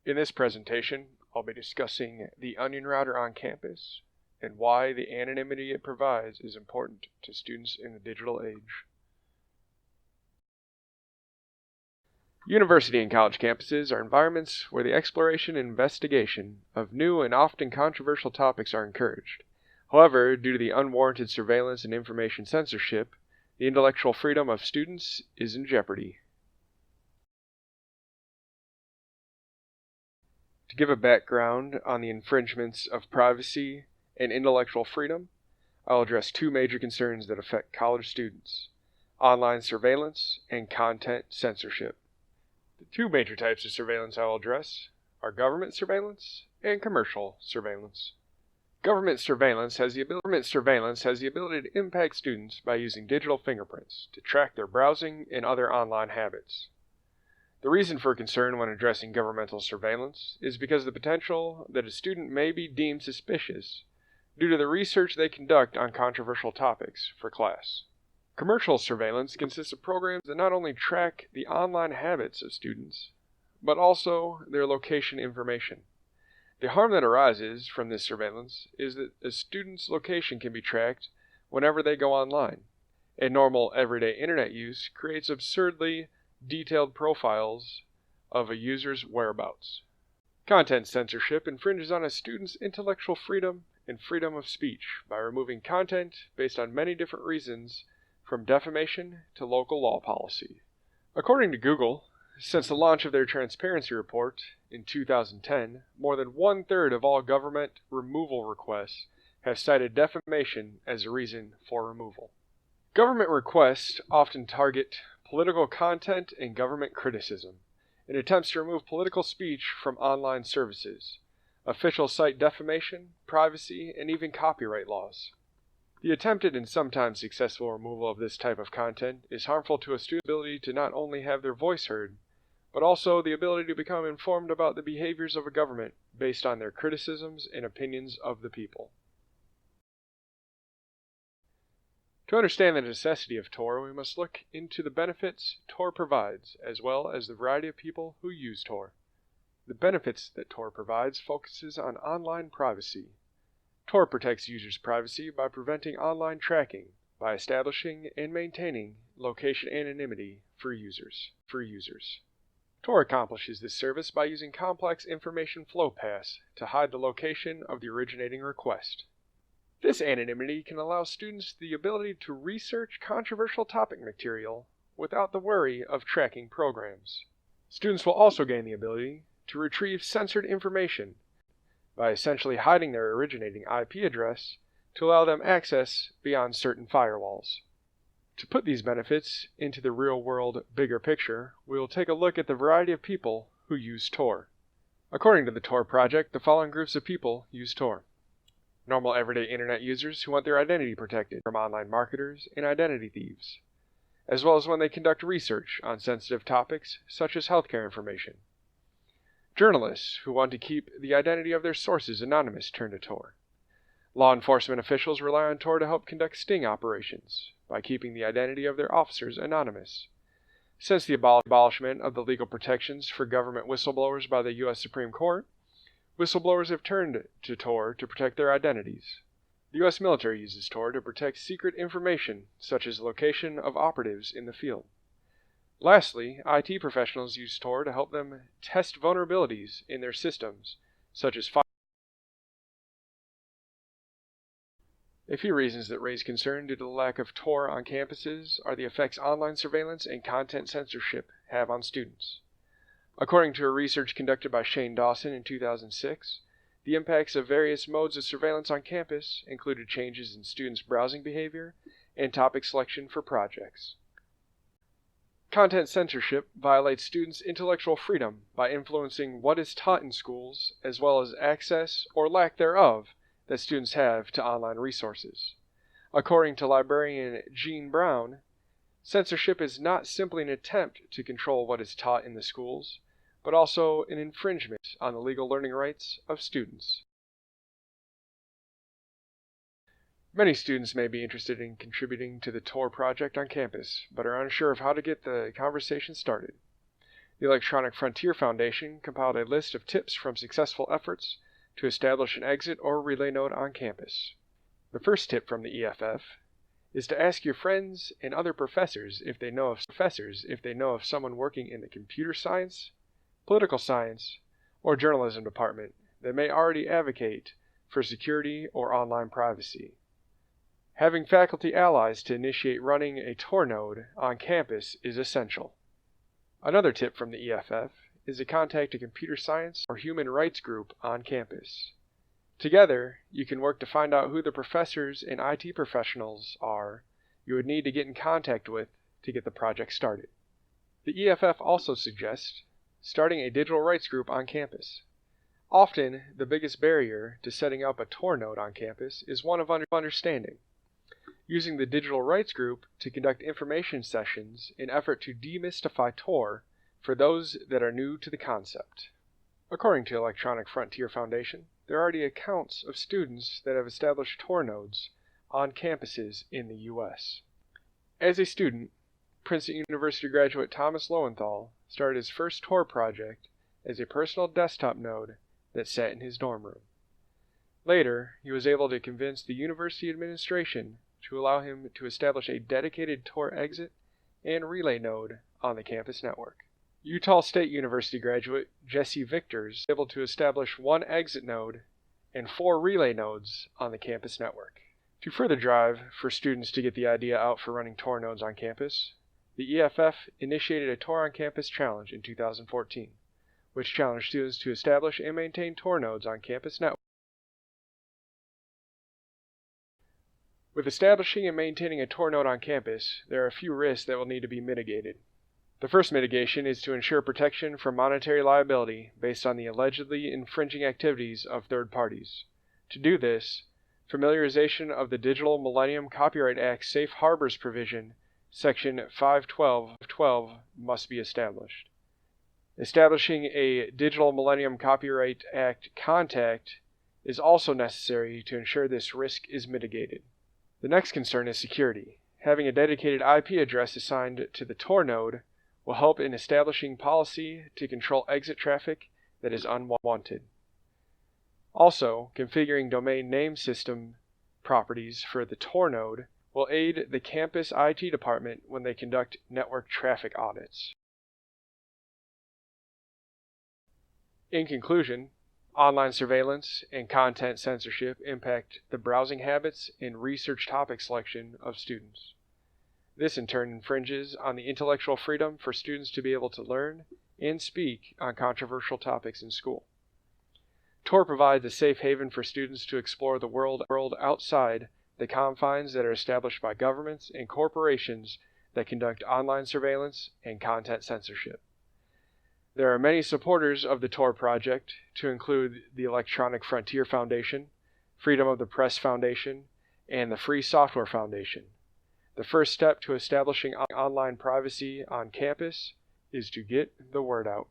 In this presentation, I'll be discussing the onion router on campus and why the anonymity it provides is important to students in the digital age. University and college campuses are environments where the exploration and investigation of new and often controversial topics are encouraged. However, due to the unwarranted surveillance and information censorship, the intellectual freedom of students is in jeopardy. To give a background on the infringements of privacy and intellectual freedom, I'll address two major concerns that affect college students: online surveillance and content censorship. The two major types of surveillance I will address are government surveillance and commercial surveillance. Government surveillance has the ability to impact students by using digital fingerprints to track their browsing and other online habits. The reason for concern when addressing governmental surveillance is because of the potential that a student may be deemed suspicious due to the research they conduct on controversial topics for class. Commercial surveillance consists of programs that not only track the online habits of students, but also their location information. The harm that arises from this surveillance is that a student's location can be tracked whenever they go online, and normal everyday internet use creates absurdly detailed profiles of a user's whereabouts. Content censorship infringes on a student's intellectual freedom and freedom of speech by removing content based on many different reasons, from defamation to local law policy. According to Google, since the launch of their transparency report in 2010, more than 1/3 of all government removal requests have cited defamation as a reason for removal. Government requests often target political content and government criticism in attempts to remove political speech from online services, official site defamation, privacy, and even copyright laws. The attempted and sometimes successful removal of this type of content is harmful to a student's ability to not only have their voice heard, but also the ability to become informed about the behaviors of a government based on their criticisms and opinions of the people. To understand the necessity of Tor, we must look into the benefits Tor provides, as well as the variety of people who use Tor. The benefits that Tor provides focuses on online privacy. Tor protects users' privacy by preventing online tracking, by establishing and maintaining location anonymity for users. Tor accomplishes this service by using complex information flow paths to hide the location of the originating request. This anonymity can allow students the ability to research controversial topic material without the worry of tracking programs. Students will also gain the ability to retrieve censored information by essentially hiding their originating IP address to allow them access beyond certain firewalls. To put these benefits into the real-world bigger picture, we will take a look at the variety of people who use Tor. According to the Tor project, the following groups of people use Tor: normal everyday internet users who want their identity protected from online marketers and identity thieves, as well as when they conduct research on sensitive topics such as healthcare information. Journalists who want to keep the identity of their sources anonymous turn to Tor. Law enforcement officials rely on Tor to help conduct sting operations by keeping the identity of their officers anonymous. Since the abolishment of the legal protections for government whistleblowers by the U.S. Supreme Court, whistleblowers have turned to Tor to protect their identities. The U.S. military uses Tor to protect secret information, such as the location of operatives in the field. Lastly, IT professionals use Tor to help them test vulnerabilities in their systems, such as A few reasons that raise concern due to the lack of Tor on campuses are the effects online surveillance and content censorship have on students. According to a research conducted by Shane Dawson in 2006, the impacts of various modes of surveillance on campus included changes in students' browsing behavior and topic selection for projects. Content censorship violates students' intellectual freedom by influencing what is taught in schools, as well as access, or lack thereof, that students have to online resources. According to librarian Jean Brown, censorship is not simply an attempt to control what is taught in the schools, but also an infringement on the legal learning rights of students. Many students may be interested in contributing to the Tor project on campus, but are unsure of how to get the conversation started. The Electronic Frontier Foundation compiled a list of tips from successful efforts to establish an exit or relay node on campus. The first tip from the EFF is to ask your friends and other professors if they know of someone working in the computer science, political science, or journalism department that may already advocate for security or online privacy. Having faculty allies to initiate running a Tor node on campus is essential. Another tip from the EFF is to contact a computer science or human rights group on campus. Together, you can work to find out who the professors and IT professionals are you would need to get in contact with to get the project started. The EFF also suggests starting a digital rights group on campus. Often, the biggest barrier to setting up a Tor node on campus is one of understanding. Using the digital rights group to conduct information sessions in effort to demystify Tor for those that are new to the concept. According to Electronic Frontier Foundation, there are already accounts of students that have established Tor nodes on campuses in the U.S. As a student, Princeton University graduate Thomas Lowenthal started his first Tor project as a personal desktop node that sat in his dorm room. Later, he was able to convince the university administration to allow him to establish a dedicated Tor exit and relay node on the campus network. Utah State University graduate Jesse Victors was able to establish one exit node and 4 relay nodes on the campus network. To further drive for students to get the idea out for running Tor nodes on campus, the EFF initiated a Tor on Campus challenge in 2014, which challenged students to establish and maintain Tor nodes on campus network. With establishing and maintaining a Tor node on campus, there are a few risks that will need to be mitigated. The first mitigation is to ensure protection from monetary liability based on the allegedly infringing activities of third parties. To do this, familiarization of the Digital Millennium Copyright Act Safe Harbors provision, Section 512 must be established. Establishing a Digital Millennium Copyright Act contact is also necessary to ensure this risk is mitigated. The next concern is security. Having a dedicated IP address assigned to the Tor node will help in establishing policy to control exit traffic that is unwanted. Also, configuring domain name system properties for the Tor node will aid the campus IT department when they conduct network traffic audits. In conclusion, online surveillance and content censorship impact the browsing habits and research topic selection of students. This in turn infringes on the intellectual freedom for students to be able to learn and speak on controversial topics in school. Tor provides a safe haven for students to explore the world outside the confines that are established by governments and corporations that conduct online surveillance and content censorship. There are many supporters of the Tor project, to include the Electronic Frontier Foundation, Freedom of the Press Foundation, and the Free Software Foundation. The first step to establishing online privacy on campus is to get the word out.